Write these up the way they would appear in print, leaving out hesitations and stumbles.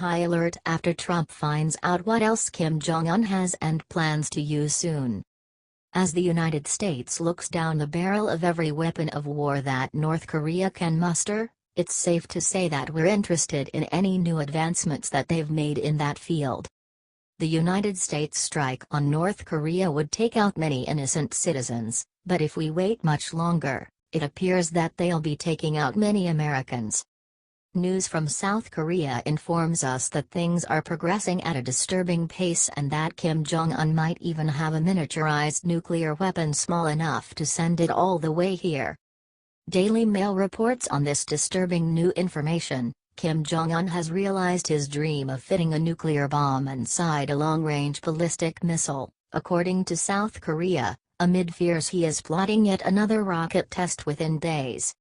High alert after Trump finds out what else Kim Jong-un has and plans to use soon. As the United States looks down the barrel of every weapon of war that North Korea can muster, it's safe to say that we're interested in any new advancements that they've made in that field. The United States strike on North Korea would take out many innocent citizens, but if we wait much longer, it appears that they'll be taking out many Americans. News from South Korea informs us that things are progressing at a disturbing pace and that Kim Jong-un might even have a miniaturized nuclear weapon small enough to send it all the way here. Daily Mail reports on this disturbing new information. Kim Jong-un has realized his dream of fitting a nuclear bomb inside a long-range ballistic missile, according to South Korea, amid fears he is plotting yet another rocket test within days.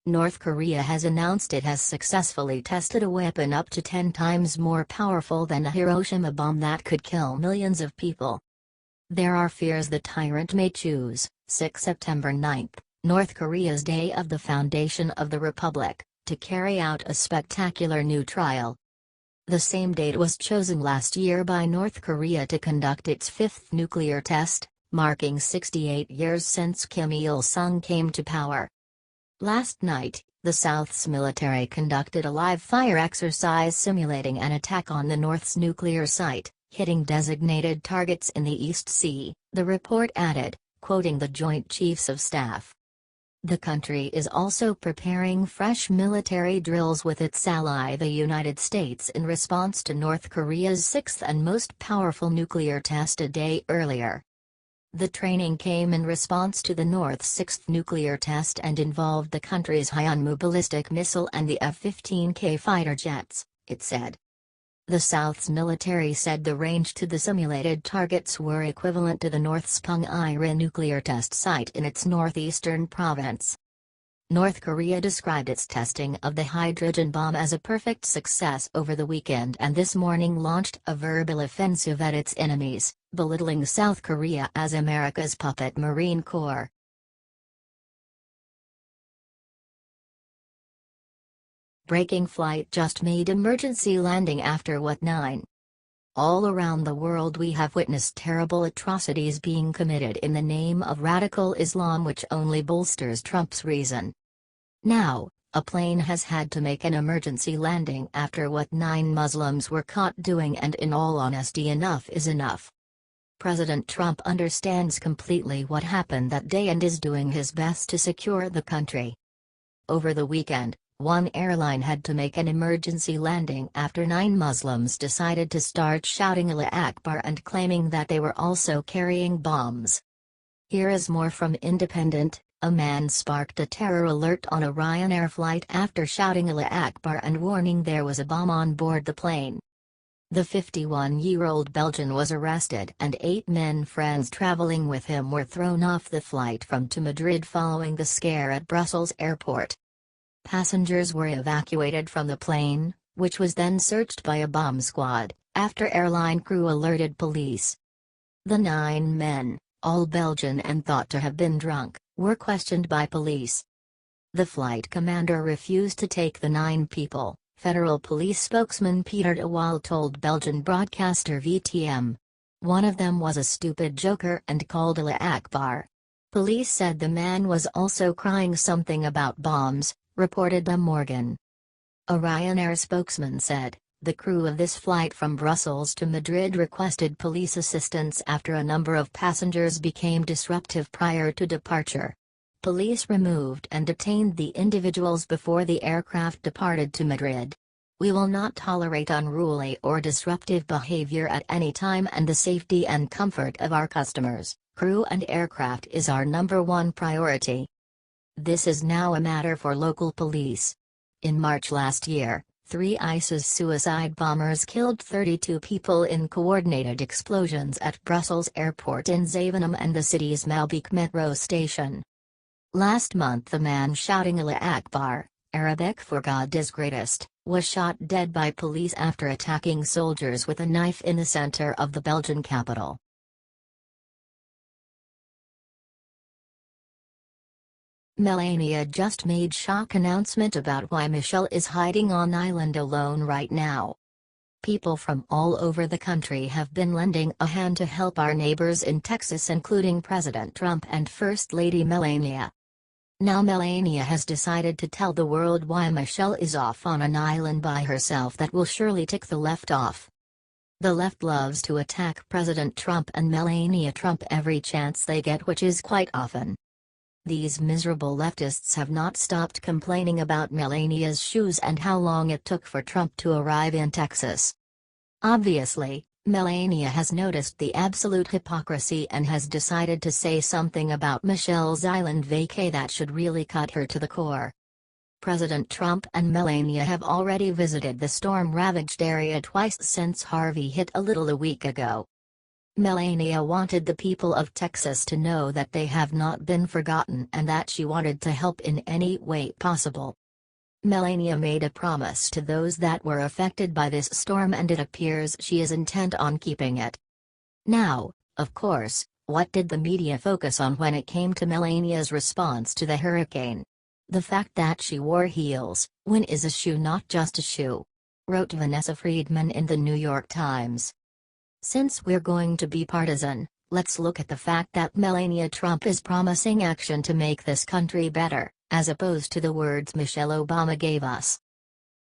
North Korea has announced it has successfully tested a weapon up to 10 times more powerful than a Hiroshima bomb that could kill millions of people. There are fears the tyrant may choose 6 September 9, North Korea's Day of the Foundation of the Republic, to carry out a spectacular new trial. The same date was chosen last year by North Korea to conduct its fifth nuclear test, marking 68 years since Kim Il-sung came to power. Last night, the South's military conducted a live-fire exercise simulating an attack on the North's nuclear site, hitting designated targets in the East Sea, the report added, quoting the Joint Chiefs of Staff. The country is also preparing fresh military drills with its ally the United States in response to North Korea's sixth and most powerful nuclear test a day earlier. The training came in response to the North's sixth nuclear test and involved the country's Hyunmoo ballistic missile and the F-15K fighter jets, it said. The South's military said the range to the simulated targets were equivalent to the North's Punggye-ri nuclear test site in its northeastern province. North Korea described its testing of the hydrogen bomb as a perfect success over the weekend and this morning launched a verbal offensive at its enemies, belittling South Korea as America's puppet Marine Corps. Breaking flight just made emergency landing after what 9? All around the world we have witnessed terrible atrocities being committed in the name of radical Islam which only bolsters Trump's reason. Now, a plane has had to make an emergency landing after what 9 Muslims were caught doing, and in all honesty enough is enough. President Trump understands completely what happened that day and is doing his best to secure the country. Over the weekend, one airline had to make an emergency landing after 9 Muslims decided to start shouting Allah Akbar and claiming that they were also carrying bombs. Here is more from Independent. A man sparked a terror alert on a Ryanair flight after shouting Allah Akbar and warning there was a bomb on board the plane. The 51-year-old Belgian was arrested and 8 men friends traveling with him were thrown off the flight from to Madrid following the scare at Brussels airport. Passengers were evacuated from the plane, which was then searched by a bomb squad, after airline crew alerted police. The 9 men, all Belgian and thought to have been drunk, were questioned by police. The flight commander refused to take the 9 people, federal police spokesman Peter de Waal told Belgian broadcaster VTM. One of them was a stupid joker and called Allah Akbar. Police said the man was also crying something about bombs, reported De Morgan. A Ryanair spokesman said, the crew of this flight from Brussels to Madrid requested police assistance after a number of passengers became disruptive prior to departure. Police removed and detained the individuals before the aircraft departed to Madrid. We will not tolerate unruly or disruptive behavior at any time, and the safety and comfort of our customers, crew and aircraft is our #1 priority. This is now a matter for local police. In March last year, 3 ISIS suicide bombers killed 32 people in coordinated explosions at Brussels airport in Zaventem and the city's Malbeek metro station. Last month the man shouting Allah Akbar, Arabic for God is greatest, was shot dead by police after attacking soldiers with a knife in the center of the Belgian capital. Melania just made shock announcement about why Michelle is hiding on island alone right now. People from all over the country have been lending a hand to help our neighbors in Texas, including President Trump and First Lady Melania. Now Melania has decided to tell the world why Michelle is off on an island by herself that will surely tick the left off. The left loves to attack President Trump and Melania Trump every chance they get, which is quite often. These miserable leftists have not stopped complaining about Melania's shoes and how long it took for Trump to arrive in Texas. Obviously, Melania has noticed the absolute hypocrisy and has decided to say something about Michelle's island vacay that should really cut her to the core. President Trump and Melania have already visited the storm-ravaged area twice since Harvey hit a week ago. Melania wanted the people of Texas to know that they have not been forgotten and that she wanted to help in any way possible. Melania made a promise to those that were affected by this storm, and it appears she is intent on keeping it. Now, of course, what did the media focus on when it came to Melania's response to the hurricane? The fact that she wore heels. When is a shoe not just a shoe? Wrote Vanessa Friedman in the New York Times. Since we're going to be partisan, let's look at the fact that Melania Trump is promising action to make this country better, as opposed to the words Michelle Obama gave us.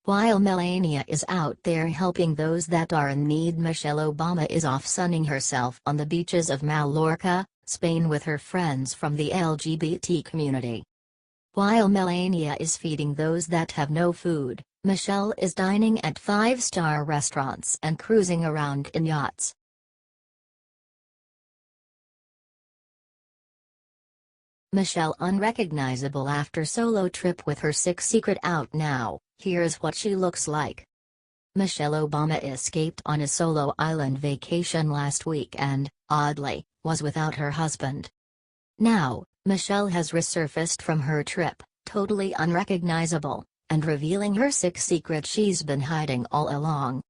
While Melania is out there helping those that are in need, Michelle Obama is off sunning herself on the beaches of Mallorca, Spain with her friends from the LGBT community. While Melania is feeding those that have no food, Michelle is dining at five-star restaurants and cruising around in yachts. Michelle unrecognizable after solo trip with her sick secret out now. Here's what she looks like. Michelle Obama escaped on a solo island vacation last week and, oddly, was without her husband. Now, Michelle has resurfaced from her trip, totally unrecognizable, and revealing her sick secret she's been hiding all along.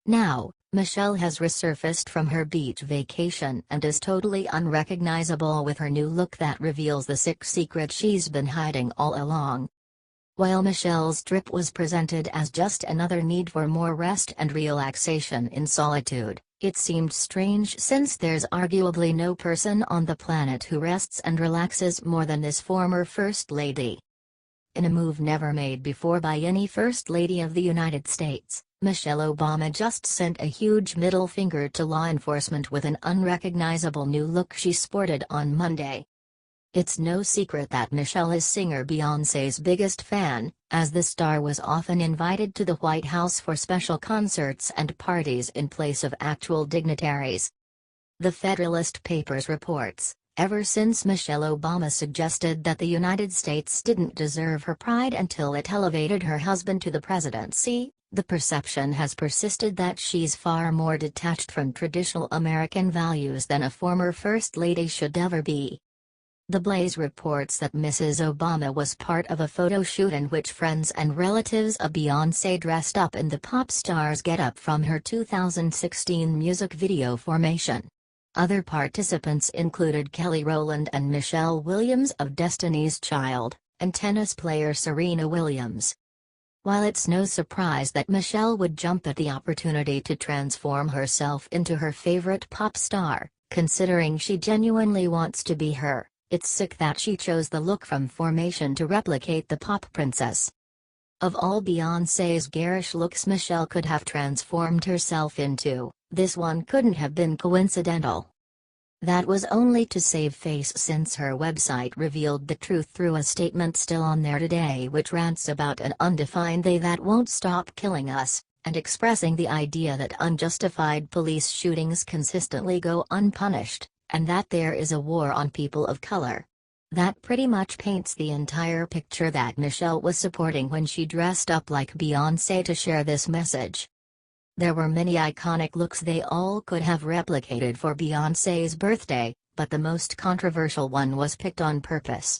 Now, Michelle has resurfaced from her beach vacation and is totally unrecognizable with her new look that reveals the sick secret she's been hiding all along. While Michelle's trip was presented as just another need for more rest and relaxation in solitude, it seemed strange since there's arguably no person on the planet who rests and relaxes more than this former First Lady. In a move never made before by any First Lady of the United States, Michelle Obama just sent a huge middle finger to law enforcement with an unrecognizable new look she sported on Monday. It's no secret that Michelle is singer Beyoncé's biggest fan, as the star was often invited to the White House for special concerts and parties in place of actual dignitaries. The Federalist Papers reports, ever since Michelle Obama suggested that the United States didn't deserve her pride until it elevated her husband to the presidency, the perception has persisted that she's far more detached from traditional American values than a former First Lady should ever be. The Blaze reports that Mrs. Obama was part of a photo shoot in which friends and relatives of Beyoncé dressed up in the pop star's get-up from her 2016 music video Formation. Other participants included Kelly Rowland and Michelle Williams of Destiny's Child, and tennis player Serena Williams. While it's no surprise that Michelle would jump at the opportunity to transform herself into her favorite pop star, considering she genuinely wants to be her, it's sick that she chose the look from Formation to replicate the pop princess. Of all Beyoncé's garish looks Michelle could have transformed herself into, this one couldn't have been coincidental. That was only to save face since her website revealed the truth through a statement still on there today which rants about an undefined they that won't stop killing us, and expressing the idea that unjustified police shootings consistently go unpunished, and that there is a war on people of color. That pretty much paints the entire picture that Michelle was supporting when she dressed up like Beyoncé to share this message. There were many iconic looks they all could have replicated for Beyoncé's birthday, but the most controversial one was picked on purpose.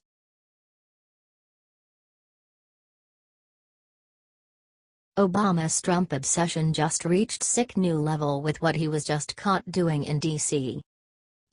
Obama's Trump obsession just reached sick new level with what he was just caught doing in D.C.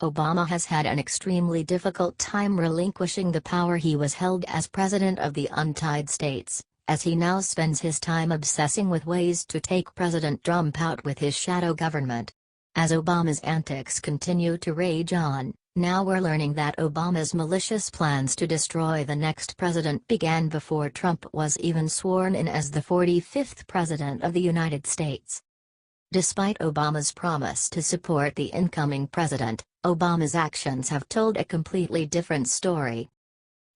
Obama has had an extremely difficult time relinquishing the power he was held as President of the United States, as he now spends his time obsessing with ways to take President Trump out with his shadow government. As Obama's antics continue to rage on, now we're learning that Obama's malicious plans to destroy the next president began before Trump was even sworn in as the 45th President of the United States. Despite Obama's promise to support the incoming president, Obama's actions have told a completely different story.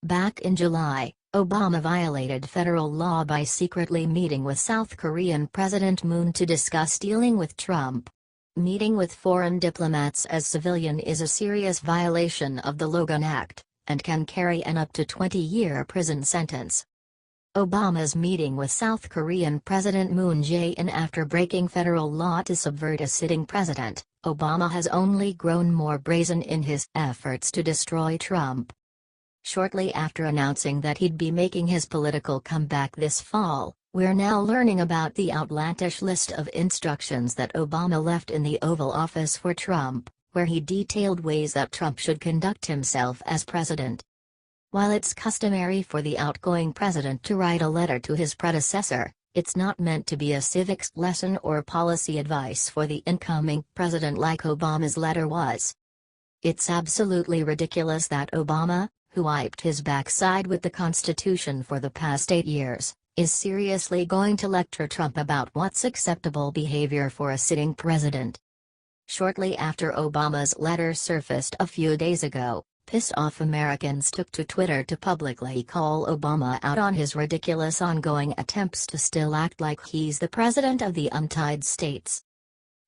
Back in July, Obama violated federal law by secretly meeting with South Korean President Moon to discuss dealing with Trump. Meeting with foreign diplomats as civilian is a serious violation of the Logan Act, and can carry an up to 20-year prison sentence. Obama's meeting with South Korean President Moon Jae-in after breaking federal law to subvert a sitting president, Obama has only grown more brazen in his efforts to destroy Trump. Shortly after announcing that he'd be making his political comeback this fall, we're now learning about the outlandish list of instructions that Obama left in the Oval Office for Trump, where he detailed ways that Trump should conduct himself as president. While it's customary for the outgoing president to write a letter to his predecessor, it's not meant to be a civics lesson or policy advice for the incoming president like Obama's letter was. It's absolutely ridiculous that Obama, who wiped his backside with the Constitution for the past 8 years, is seriously going to lecture Trump about what's acceptable behavior for a sitting president. Shortly after Obama's letter surfaced a few days ago, pissed-off Americans took to Twitter to publicly call Obama out on his ridiculous ongoing attempts to still act like he's the president of the United States.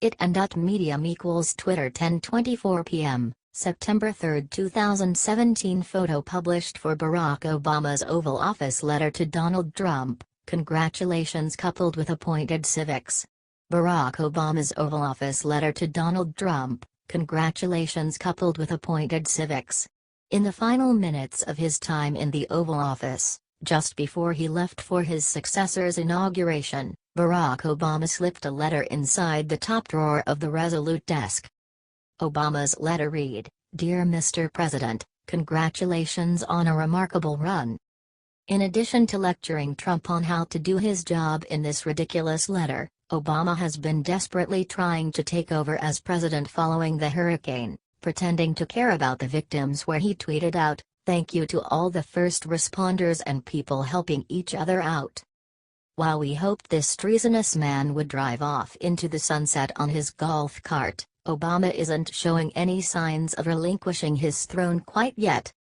It.Medium equals Twitter 10:24 p.m. September 3, 2017 photo published for Barack Obama's Oval Office letter to Donald Trump, congratulations coupled with appointed civics. Barack Obama's Oval Office letter to Donald Trump, congratulations coupled with appointed civics. In the final minutes of his time in the Oval Office, just before he left for his successor's inauguration, Barack Obama slipped a letter inside the top drawer of the Resolute desk. Obama's letter read, "Dear Mr. President, congratulations on a remarkable run." In addition to lecturing Trump on how to do his job in this ridiculous letter, Obama has been desperately trying to take over as president following the hurricane, pretending to care about the victims where he tweeted out, "Thank you to all the first responders and people helping each other out." While we hoped this treasonous man would drive off into the sunset on his golf cart, Obama isn't showing any signs of relinquishing his throne quite yet.